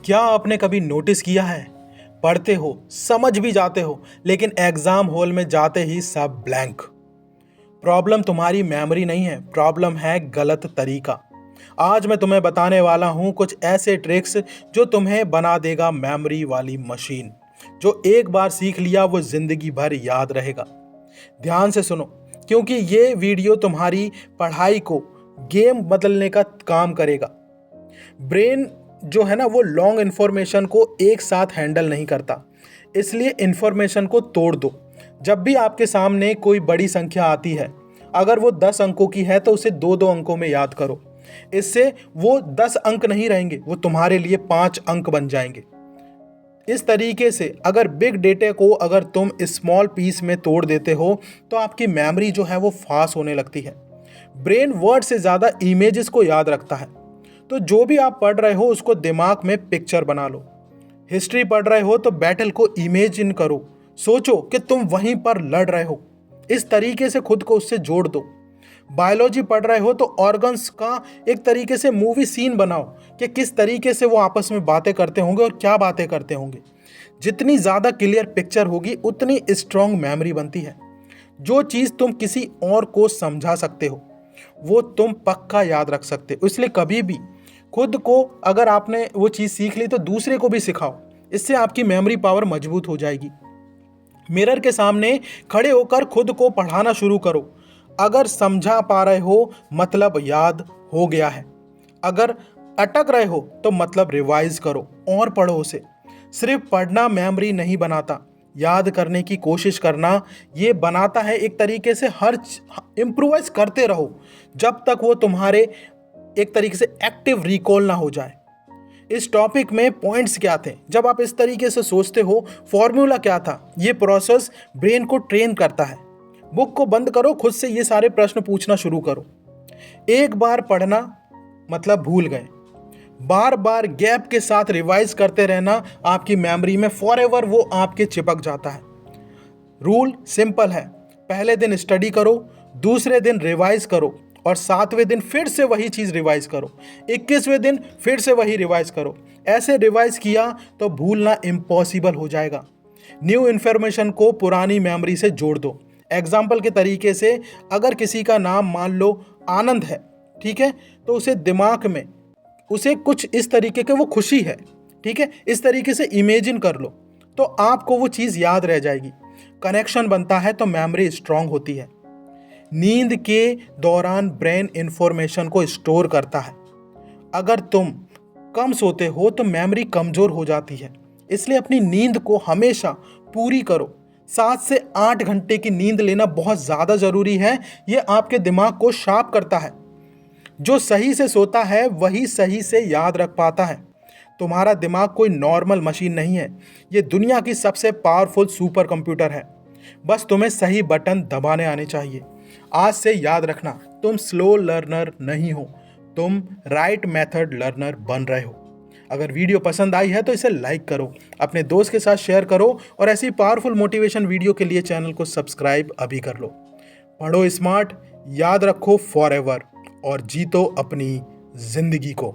क्या आपने कभी नोटिस किया है, पढ़ते हो, समझ भी जाते हो, लेकिन एग्जाम हॉल में जाते ही सब ब्लैंक। प्रॉब्लम तुम्हारी मेमोरी नहीं है, प्रॉब्लम है गलत तरीका। आज मैं तुम्हें बताने वाला हूं कुछ ऐसे ट्रिक्स जो तुम्हें बना देगा मेमोरी वाली मशीन। जो एक बार सीख लिया वो जिंदगी भर याद रहेगा। ध्यान से सुनो, क्योंकि ये वीडियो तुम्हारी पढ़ाई को गेम बदलने का काम करेगा। ब्रेन जो है ना, वो लॉन्ग इन्फॉर्मेशन को एक साथ हैंडल नहीं करता, इसलिए इन्फॉर्मेशन को तोड़ दो। जब भी आपके सामने कोई बड़ी संख्या आती है, अगर वो 10 अंकों की है तो उसे दो दो अंकों में याद करो। इससे वो 10 अंक नहीं रहेंगे, वो तुम्हारे लिए 5 अंक बन जाएंगे। इस तरीके से अगर बिग डेटा को अगर तुम स्मॉल पीस में तोड़ देते हो तो आपकी मेमोरी जो है वो फास्ट होने लगती है। ब्रेन वर्ड से ज़्यादा इमेजेस को याद रखता है। तो जो भी आप पढ़ रहे हो उसको दिमाग में पिक्चर बना लो। हिस्ट्री पढ़ रहे हो तो बैटल को इमेजिन करो, सोचो कि तुम वहीं पर लड़ रहे हो। इस तरीके से खुद को उससे जोड़ दो। बायोलॉजी पढ़ रहे हो तो ऑर्गन्स का एक तरीके से मूवी सीन बनाओ कि किस तरीके से वो आपस में बातें करते होंगे और क्या बातें करते होंगे। जितनी ज़्यादा क्लियर पिक्चर होगी उतनी स्ट्रांग मेमोरी बनती है। जो चीज़ तुम किसी और को समझा सकते हो वो तुम पक्का याद रख सकते हो। इसलिए कभी भी खुद को अगर आपने वो चीज़ सीख ली तो दूसरे को भी सिखाओ। इससे आपकी मेमोरी पावर मजबूत हो जाएगी। मिरर के सामने खड़े होकर खुद को पढ़ाना शुरू करो। अगर समझा पा रहे हो मतलब याद हो गया है, अगर अटक रहे हो तो मतलब रिवाइज करो और पढ़ो उसे। सिर्फ पढ़ना मेमोरी नहीं बनाता, याद करने की कोशिश करना ये बनाता है। एक तरीके से हर इम्प्रोवाइज करते रहो जब तक वो तुम्हारे एक तरीके से एक्टिव रिकॉल ना हो जाए। इस टॉपिक में पॉइंट्स क्या थे, जब आप इस तरीके से सोचते हो, फॉर्मूला क्या था, ये प्रोसेस ब्रेन को ट्रेन करता है। बुक को बंद करो, खुद से ये सारे प्रश्न पूछना शुरू करो। एक बार पढ़ना मतलब भूल गए, बार बार गैप के साथ रिवाइज करते रहना आपकी मेमोरी में फॉरएवर वो आपके चिपक जाता है। रूल सिंपल है, पहले दिन स्टडी करो, दूसरे दिन रिवाइज करो और 7वें दिन फिर से वही चीज़ रिवाइज करो, 21वें दिन फिर से वही रिवाइज करो। ऐसे रिवाइज किया तो भूलना इम्पॉसिबल हो जाएगा। न्यू इन्फॉर्मेशन को पुरानी मेमोरी से जोड़ दो। एग्जाम्पल के तरीके से अगर किसी का नाम मान लो आनंद है, ठीक है, तो उसे दिमाग में उसे कुछ इस तरीके के वो खुशी है, ठीक है, इस तरीके से इमेजिन कर लो तो आपको वो चीज़ याद रह जाएगी। कनेक्शन बनता है तो मेमोरी स्ट्रांग होती है। नींद के दौरान ब्रेन इंफॉर्मेशन को स्टोर करता है। अगर तुम कम सोते हो तो मेमोरी कमज़ोर हो जाती है, इसलिए अपनी नींद को हमेशा पूरी करो। 7 से 8 घंटे की नींद लेना बहुत ज़्यादा ज़रूरी है। यह आपके दिमाग को शार्प करता है। जो सही से सोता है वही सही से याद रख पाता है। तुम्हारा दिमाग कोई नॉर्मल मशीन नहीं है, ये दुनिया की सबसे पावरफुल सुपर कंप्यूटर है। बस तुम्हें सही बटन दबाने आने चाहिए। आज से याद रखना, तुम स्लो लर्नर नहीं हो, तुम राइट मेथड लर्नर बन रहे हो। अगर वीडियो पसंद आई है तो इसे लाइक करो, अपने दोस्त के साथ शेयर करो और ऐसी पावरफुल मोटिवेशन वीडियो के लिए चैनल को सब्सक्राइब अभी कर लो। पढ़ो स्मार्ट, याद रखो फॉरएवर और जीतो अपनी जिंदगी को।